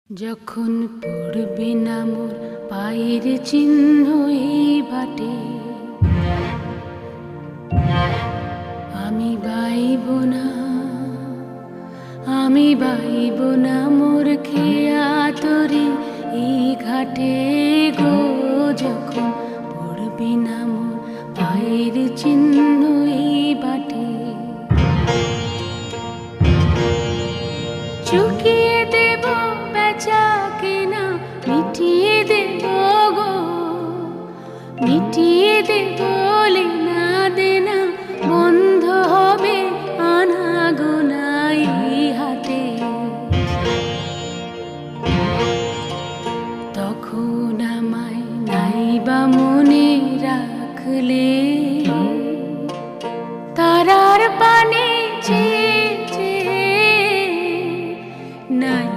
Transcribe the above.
যখন পড়বে না মোর পায়ের চিহ্ন এই বাটে, আমি বাইব না, আমি বাইব না মোর খেয়া তরি এই ঘাটে গো। যখন পড়বে না মোর পায়ের চিহ্ন এই বাটে, চুকিয়ে দেব বেচা কেনা, মিটিয়ে দেব গো, মিটিয়ে দেব